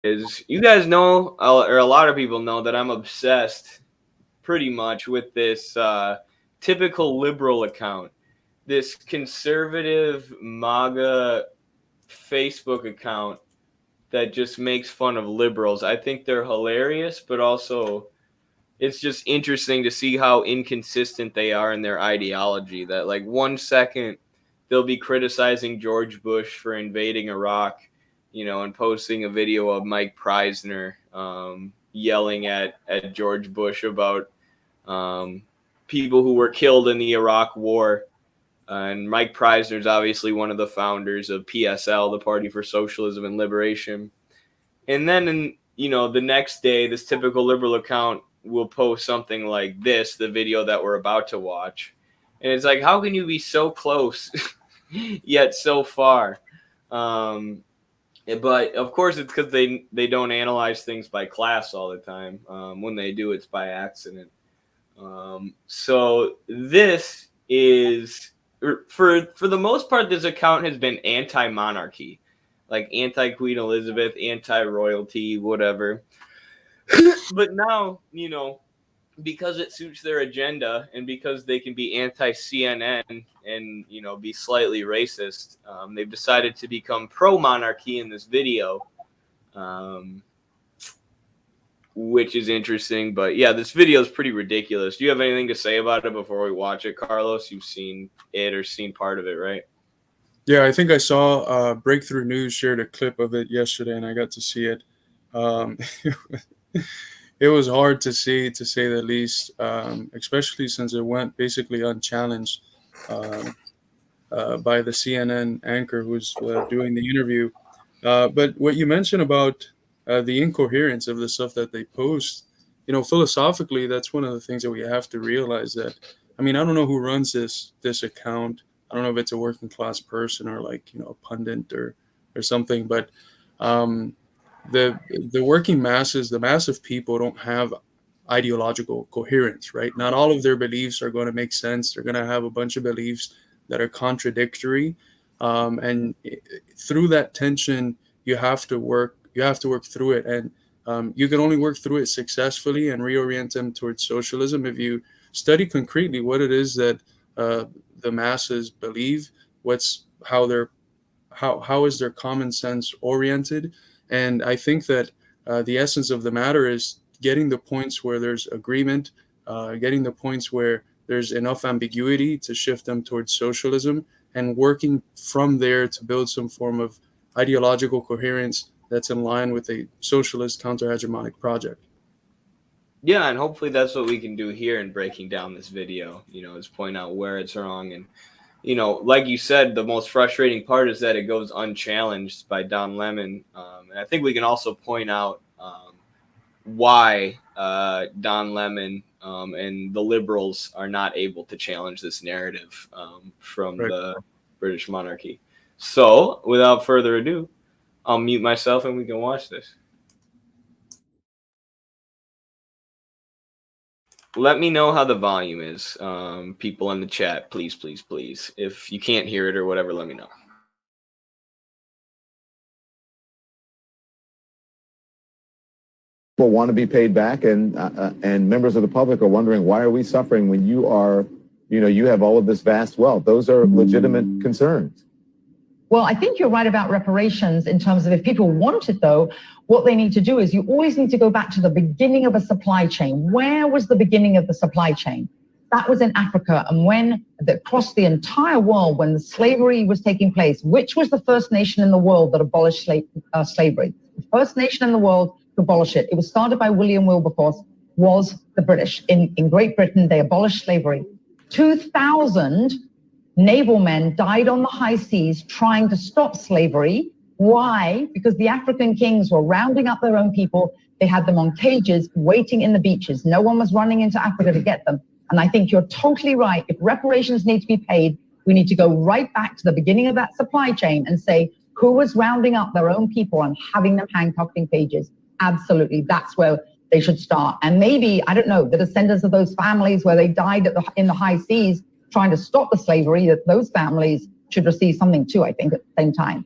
is you guys know, or a lot of people know, that I'm obsessed pretty much with this typical liberal account, this conservative MAGA Facebook account that just makes fun of liberals. I think they're hilarious, but also it's just interesting to see how inconsistent they are in their ideology. That like 1 second they'll be criticizing George Bush for invading Iraq, and posting a video of Mike Preisner yelling at George Bush about people who were killed in the Iraq War. And Mike Preisner is obviously one of the founders of PSL, the Party for Socialism and Liberation. And then, the next day, this typical liberal account will post something like this, the video that we're about to watch. And it's like, how can you be so close yet so far? But of course, it's because they don't analyze things by class all the time. When they do, it's by accident. So this is, for the most part, this account has been anti-monarchy, like anti-Queen Elizabeth, anti-royalty, whatever. But now, because it suits their agenda and because they can be anti-CNN and, be slightly racist, they've decided to become pro-monarchy in this video, which is interesting. But yeah, this video is pretty ridiculous. Do you have anything to say about it before we watch it, Carlos? You've seen it or seen part of it, right? Yeah, I think I saw Breakthrough News shared a clip of it yesterday, and I got to see it. It was hard to see, to say the least, especially since it went basically unchallenged by the CNN anchor who's doing the interview. But what you mentioned about the incoherence of the stuff that they post, philosophically, that's one of the things that we have to realize that, I mean, I don't know who runs this account. I don't know if it's a working class person or like, a pundit or something, but um, the working masses, the mass of people don't have ideological coherence, right? Not all of their beliefs are going to make sense. They're going to have a bunch of beliefs that are contradictory, and through that tension, you have to work. You have to work through it, and you can only work through it successfully and reorient them towards socialism if you study concretely what it is that the masses believe. What's how is their common sense oriented? And I think that the essence of the matter is getting the points where there's agreement, getting the points where there's enough ambiguity to shift them towards socialism, and working from there to build some form of ideological coherence that's in line with a socialist counter-hegemonic project. Yeah, and hopefully that's what we can do here in breaking down this video, is point out where it's wrong. And, like you said, the most frustrating part is that it goes unchallenged by Don Lemon. And I think we can also point out why Don Lemon and the liberals are not able to challenge this narrative from Right. the British monarchy. So, without further ado, I'll mute myself and we can watch this. Let me know how the volume is. People in the chat, please, please, please. If you can't hear it or whatever, let me know. People want to be paid back, and members of the public are wondering, why are we suffering when you are, you have all of this vast wealth? Those are legitimate concerns. Well, I think you're right about reparations in terms of if people want it, though, what they need to do is you always need to go back to the beginning of a supply chain. Where was the beginning of the supply chain? That was in Africa. And when across the entire world, when the slavery was taking place, which was the first nation in the world that abolished slavery? The first nation in the world to abolish it. It was started by William Wilberforce, was the British. In Great Britain, they abolished slavery. 2,000 naval men died on the high seas trying to stop slavery. Why? Because the African kings were rounding up their own people. They had them on cages waiting in the beaches. No one was running into Africa to get them. And I think you're totally right. If reparations need to be paid, we need to go right back to the beginning of that supply chain and say, who was rounding up their own people and having them handcuffed in cages? Absolutely. That's where they should start. And maybe, I don't know, the descendants of those families where they died in the high seas trying to stop the slavery, that those families should receive something too, I think, at the same time.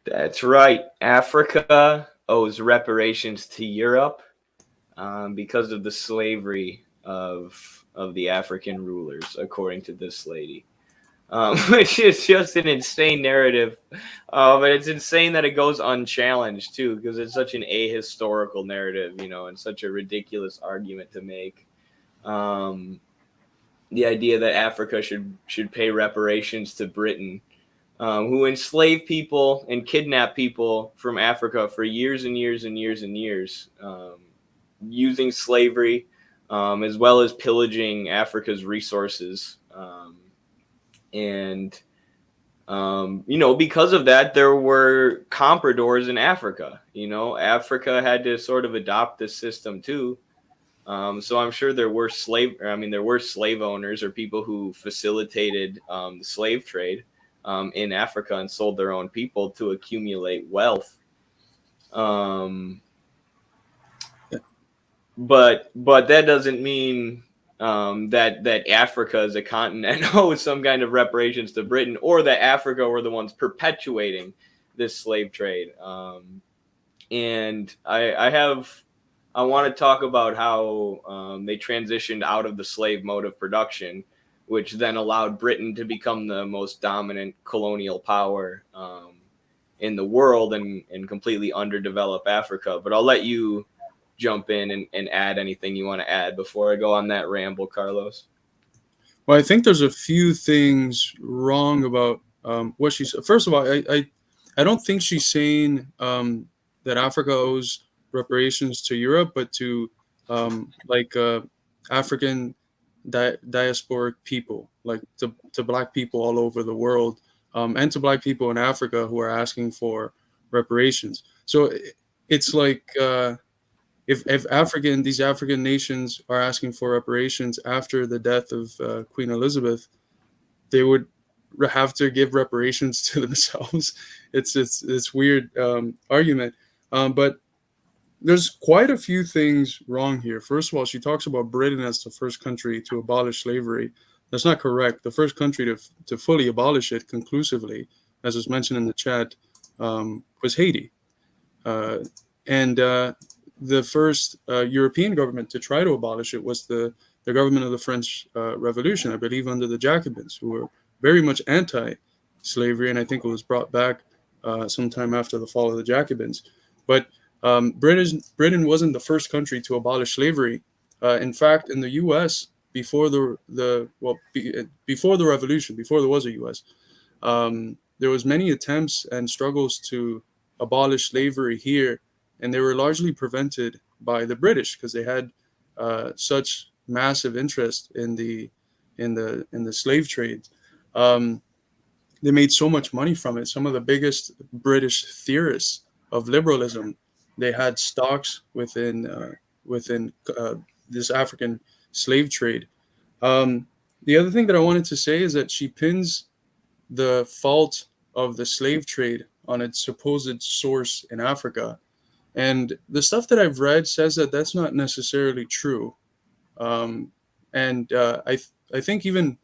That's right. Africa owes reparations to Europe because of the slavery of the African rulers, according to this lady. Which is just an insane narrative. But it's insane that it goes unchallenged too, because it's such an ahistorical narrative, and such a ridiculous argument to make. The idea that Africa should pay reparations to Britain, who enslaved people and kidnapped people from Africa for years and years and years and years, using slavery, as well as pillaging Africa's resources. And because of that, there were compradors in Africa. Africa had to sort of adopt this system too. So I'm sure there were slave owners or people who facilitated the slave trade in Africa and sold their own people to accumulate wealth. But that doesn't mean that Africa as a continent owes some kind of reparations to Britain, or that Africa were the ones perpetuating this slave trade. And I want to talk about how they transitioned out of the slave mode of production, which then allowed Britain to become the most dominant colonial power in the world and completely underdevelop Africa. But I'll let you jump in and add anything you want to add before I go on that ramble, Carlos. Well, I think there's a few things wrong about what she said. First of all, I don't think she's saying that Africa owes reparations to Europe, but to African diasporic people, like to Black people all over the world, and to Black people in Africa who are asking for reparations. So it's like if these African nations are asking for reparations after the death of Queen Elizabeth, they would have to give reparations to themselves. It's weird argument, but there's quite a few things wrong here. First of all, she talks about Britain as the first country to abolish slavery. That's not correct. The first country to fully abolish it conclusively, as was mentioned in the chat, was Haiti. And the first European government to try to abolish it was the government of the French Revolution, I believe, under the Jacobins, who were very much anti-slavery, and I think it was brought back sometime after the fall of the Jacobins. But Britain wasn't the first country to abolish slavery. In fact, in the U.S., before the revolution, before there was a U.S., there was many attempts and struggles to abolish slavery here, and they were largely prevented by the British because they had such massive interest in the slave trade. They made so much money from it. Some of the biggest British theorists of liberalism, they had stocks within this African slave trade. The other thing that I wanted to say is that she pins the fault of the slave trade on its supposed source in Africa. And the stuff that I've read says that that's not necessarily true. I think even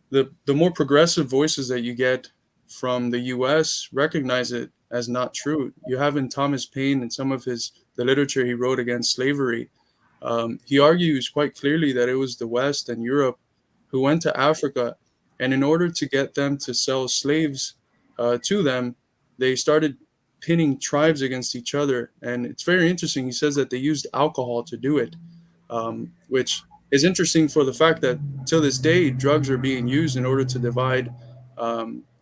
the more progressive voices that you get from the U.S. recognize it as not true. You have in Thomas Paine and some of the literature he wrote against slavery, he argues quite clearly that it was the West and Europe who went to Africa, and in order to get them to sell slaves to them, they started pitting tribes against each other. And it's very interesting. He says that they used alcohol to do it, which is interesting for the fact that till this day, drugs are being used in order to divide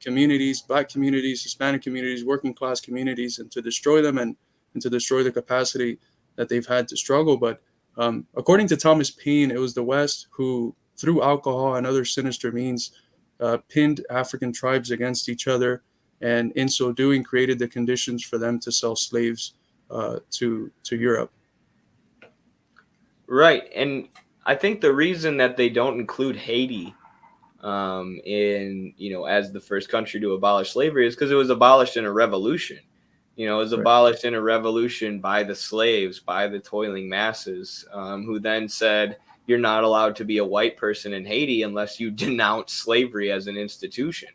communities, Black communities, Hispanic communities, working class communities, and to destroy them and to destroy the capacity that they've had to struggle. But according to Thomas Paine, it was the West who, through alcohol and other sinister means, pinned African tribes against each other, and in so doing created the conditions for them to sell slaves to Europe. Right. And I think the reason that they don't include Haiti as the first country to abolish slavery is because it was abolished in a revolution. It was abolished in a revolution by the slaves, by the toiling masses, who then said, you're not allowed to be a white person in Haiti unless you denounce slavery as an institution.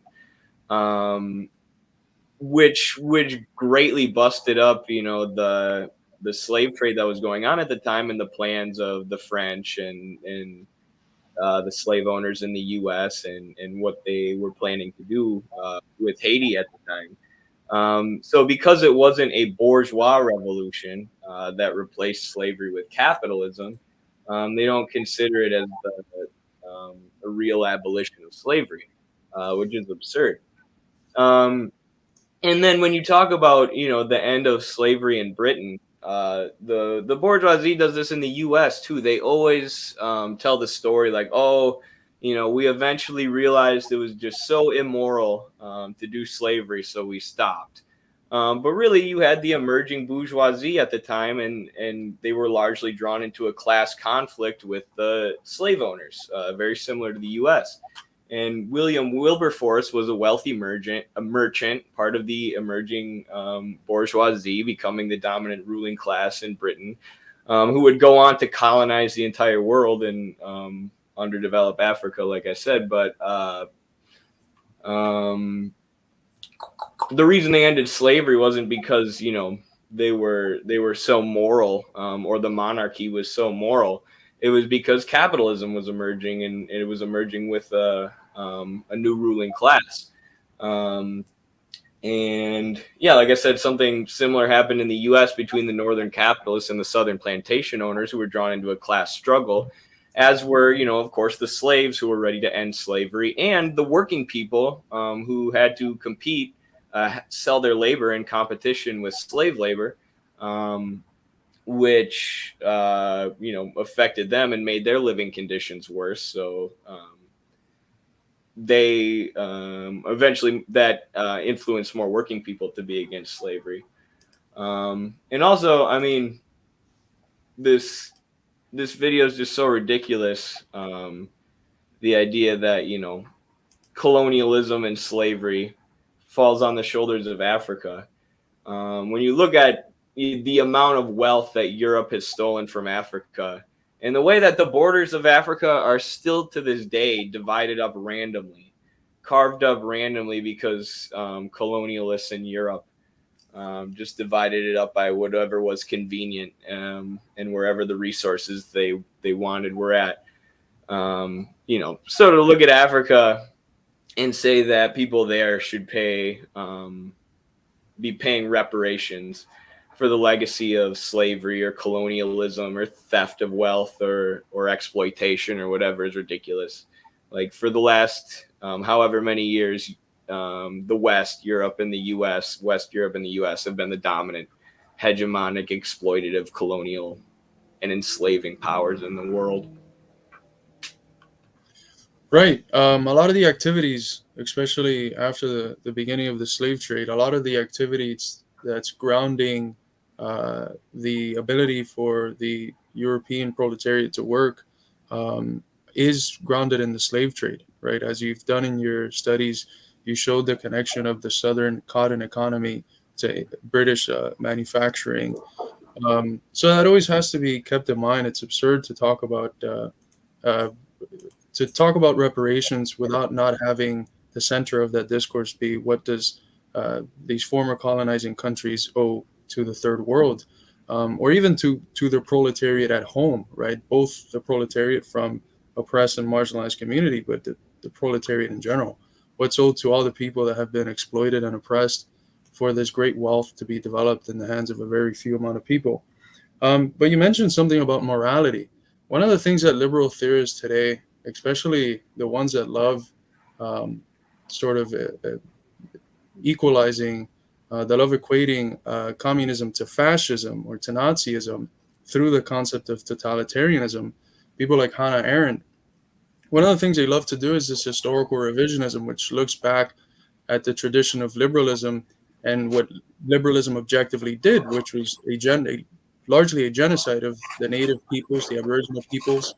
which greatly busted up, the slave trade that was going on at the time and the plans of the French and the slave owners in the U.S. and what they were planning to do with Haiti at the time. So because it wasn't a bourgeois revolution that replaced slavery with capitalism, they don't consider it as a real abolition of slavery, which is absurd. Um, and then when you talk about, the end of slavery in Britain, the bourgeoisie does this in the U.S. too. They always tell the story like, oh, we eventually realized it was just so immoral to do slavery, so we stopped. But really, you had the emerging bourgeoisie at the time, and they were largely drawn into a class conflict with the slave owners, very similar to the U.S. And William Wilberforce was a wealthy merchant, part of the emerging bourgeoisie, becoming the dominant ruling class in Britain, who would go on to colonize the entire world and underdeveloped Africa, like I said. But the reason they ended slavery wasn't because they were so moral, or the monarchy was so moral. It was because capitalism was emerging, and it was emerging with a new ruling class. And yeah, like I said, something similar happened in the U.S. between the northern capitalists and the southern plantation owners, who were drawn into a class struggle, as were, of course, the slaves who were ready to end slavery, and the working people who had to compete, sell their labor in competition with slave labor, which affected them and made their living conditions worse. So they eventually that influenced more working people to be against slavery. And also, I mean, this video is just so ridiculous. The idea that colonialism and slavery falls on the shoulders of Africa. When you look at the amount of wealth that Europe has stolen from Africa, and the way that the borders of Africa are still to this day divided up randomly, carved up randomly, because colonialists in Europe just divided it up by whatever was convenient, and wherever the resources they wanted were at. So to look at Africa and say that people there should be paying reparations for the legacy of slavery or colonialism or theft of wealth or exploitation or whatever is ridiculous. Like, for the last however many years, the West Europe and the U.S. have been the dominant, hegemonic, exploitative, colonial, and enslaving powers in the world. Right. A lot of the activities, especially after the beginning of the slave trade, a lot of the activities that's grounding the ability for the European proletariat to work is grounded in the slave trade, right? As you've done in your studies, you showed the connection of the southern cotton economy to British manufacturing. So that always has to be kept in mind. It's absurd to talk about reparations without not having the center of that discourse be what does these former colonizing countries owe to the third world, or even to the proletariat at home, right? Both the proletariat from oppressed and marginalized community, but the proletariat in general. What's owed to all the people that have been exploited and oppressed for this great wealth to be developed in the hands of a very few amount of people. But you mentioned something about morality. One of the things that liberal theorists today, especially the ones that love sort of equalizing, they love equating communism to fascism or to Nazism through the concept of totalitarianism. People like Hannah Arendt, one of the things they love to do is this historical revisionism, which looks back at the tradition of liberalism and what liberalism objectively did, which was largely a genocide of the native peoples, the Aboriginal peoples,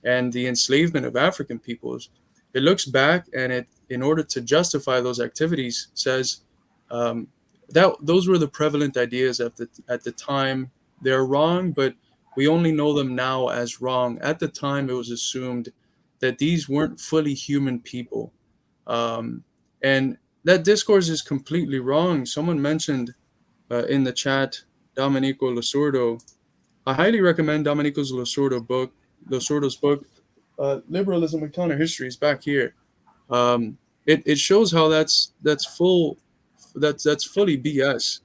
and the enslavement of African peoples. It looks back and it, in order to justify those activities, says that those were the prevalent ideas at the time. They're wrong, but we only know them now as wrong. At the time, it was assumed that these weren't fully human people, and that discourse is completely wrong. Someone mentioned in the chat Domenico Lasordo. I highly recommend Domenico Lasordo's book, Liberalism and Counter History, is back here. It shows how that's fully BS.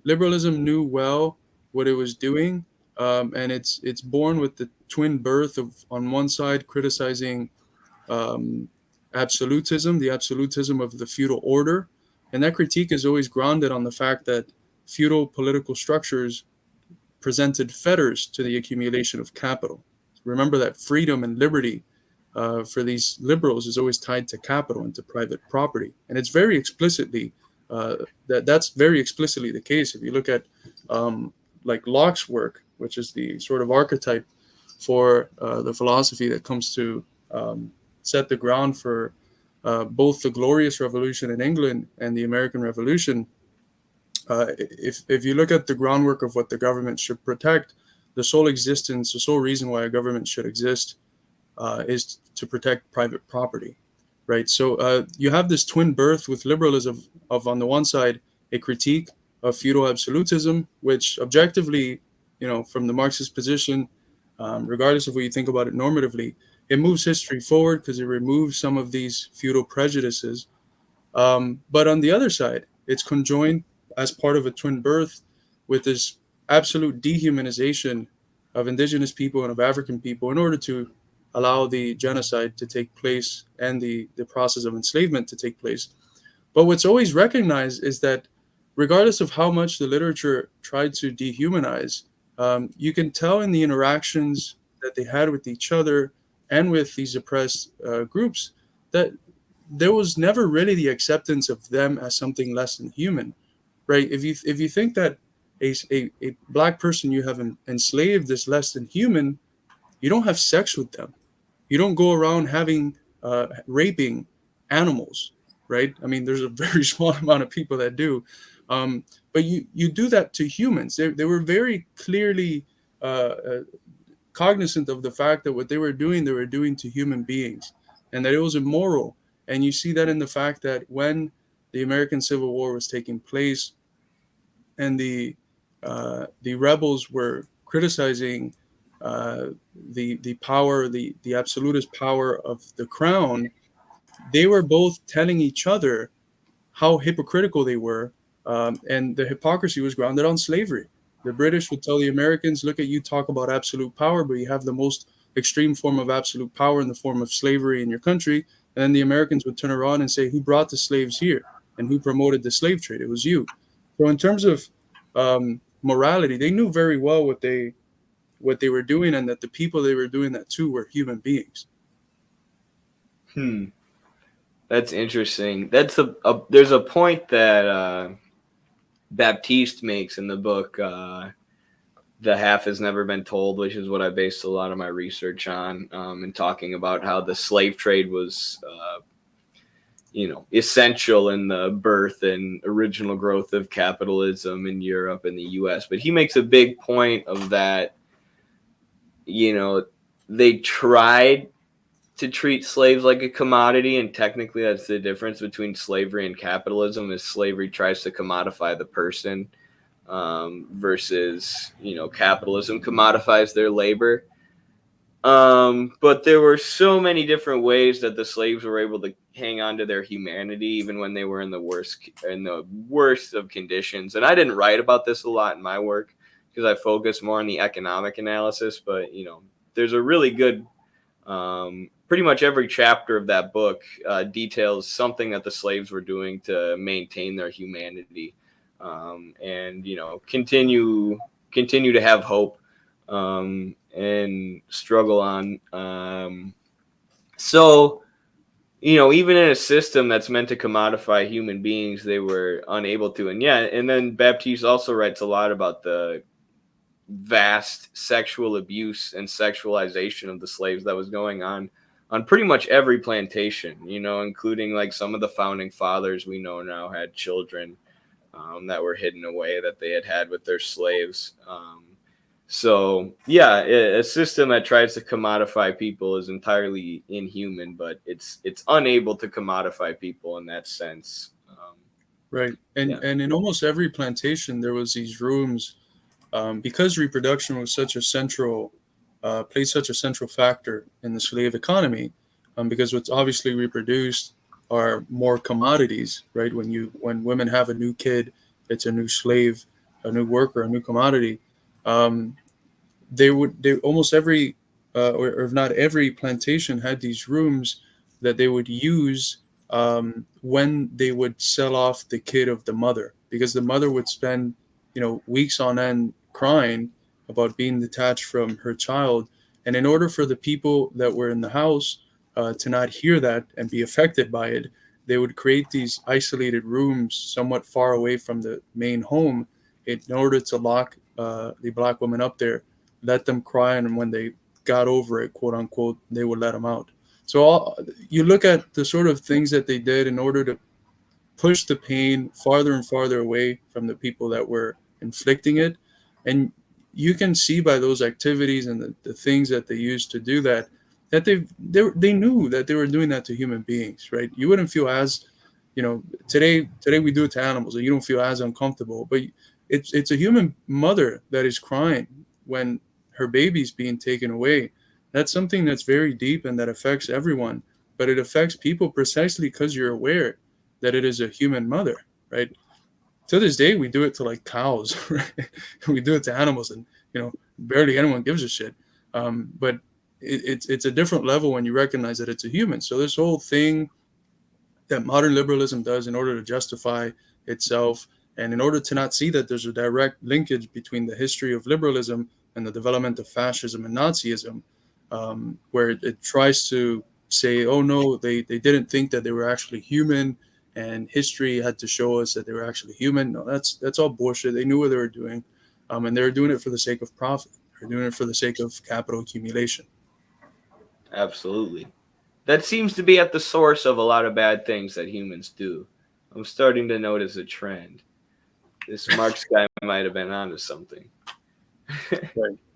Liberalism knew well what it was doing, and it's born with the twin birth of, on one side, criticizing um, absolutism, the absolutism of the feudal order, and that critique is always grounded on the fact that feudal political structures presented fetters to the accumulation of capital. Remember that freedom and liberty for these liberals is always tied to capital and to private property, and it's very explicitly that's very explicitly the case. If you look at like Locke's work, which is the sort of archetype for the philosophy that comes to set the ground for both the Glorious Revolution in England and the American Revolution. If you look at the groundwork of what the government should protect, the sole reason why a government should exist is to protect private property, right? So you have this twin birth with liberalism of, on the one side, a critique of feudal absolutism, which objectively, from the Marxist position, regardless of what you think about it normatively, it moves history forward because it removes some of these feudal prejudices. But on the other side, it's conjoined as part of a twin birth with this absolute dehumanization of indigenous people and of African people in order to allow the genocide to take place and the process of enslavement to take place. But what's always recognized is that regardless of how much the literature tried to dehumanize, you can tell in the interactions that they had with each other and with these oppressed groups that there was never really the acceptance of them as something less than human, right? If you think that a black person you have enslaved is less than human, you don't have sex with them. You don't go around having raping animals, right? I mean, there's a very small amount of people that do, but you do that to humans. They were very clearly cognizant of the fact that what they were doing to human beings, and that it was immoral. And you see that in the fact that when the American Civil War was taking place, and the rebels were criticizing the power, the absolutist power of the crown, they were both telling each other how hypocritical they were, and the hypocrisy was grounded on slavery. The British would tell the Americans, look at you talk about absolute power, but you have the most extreme form of absolute power in the form of slavery in your country. And then the Americans would turn around and say, who brought the slaves here and who promoted the slave trade? It was you. So in terms of morality, they knew very well what they were doing, and that the people they were doing that to were human beings. That's interesting. That's there's a point that Baptiste makes in the book, The Half Has Never Been Told, which is what I based a lot of my research on, and talking about how the slave trade was, essential in the birth and original growth of capitalism in Europe and the US. But he makes a big point of that, they tried to treat slaves like a commodity, and technically that's the difference between slavery and capitalism, is slavery tries to commodify the person, versus capitalism commodifies their labor. But there were so many different ways that the slaves were able to hang on to their humanity even when they were in the worst of conditions. And I didn't write about this a lot in my work because I focus more on the economic analysis, but there's a really good pretty much every chapter of that book details something that the slaves were doing to maintain their humanity, and continue to have hope, and struggle on. So even in a system that's meant to commodify human beings, they were unable to. And then Baptiste also writes a lot about the vast sexual abuse and sexualization of the slaves that was going on pretty much every plantation, including like some of the founding fathers we know now had children that were hidden away that they had with their slaves. So yeah, a system that tries to commodify people is entirely inhuman, but it's unable to commodify people in that sense. Right. Yeah. And in almost every plantation, there was these rooms, because reproduction was such a central, played such a central factor in the slave economy, because what's obviously reproduced are more commodities, right? When women have a new kid, it's a new slave, a new worker, a new commodity. Um, they almost every, or if not every plantation had these rooms that they would use, when they would sell off the kid of the mother, because the mother would spend, weeks on end crying about being detached from her child. And in order for the people that were in the house, to not hear that and be affected by it, they would create these isolated rooms somewhat far away from the main home in order to lock, the black woman up there, let them cry, and when they got over it, quote unquote, they would let them out. So you look at the sort of things that they did in order to push the pain farther and farther away from the people that were inflicting it, and you can see by those activities and the things that they used to do that, that they knew that they were doing that to human beings, right? You wouldn't feel as, today we do it to animals and you don't feel as uncomfortable, but it's a human mother that is crying when her baby's being taken away. That's something that's very deep and that affects everyone, but it affects people precisely because you're aware that it is a human mother, right? To this day, we do it to like cows, right? We do it to animals, and barely anyone gives a shit. But it's a different level when you recognize that it's a human. So this whole thing that modern liberalism does in order to justify itself, and in order to not see that there's a direct linkage between the history of liberalism and the development of fascism and Nazism, where it tries to say, oh no, they didn't think that they were actually human, and history had to show us that they were actually human. No, that's all bullshit. They knew what they were doing, and they were doing it for the sake of profit. They're doing it for the sake of capital accumulation. Absolutely. That seems to be at the source of a lot of bad things that humans do. I'm starting to notice a trend. This Marx guy might have been onto something. Right.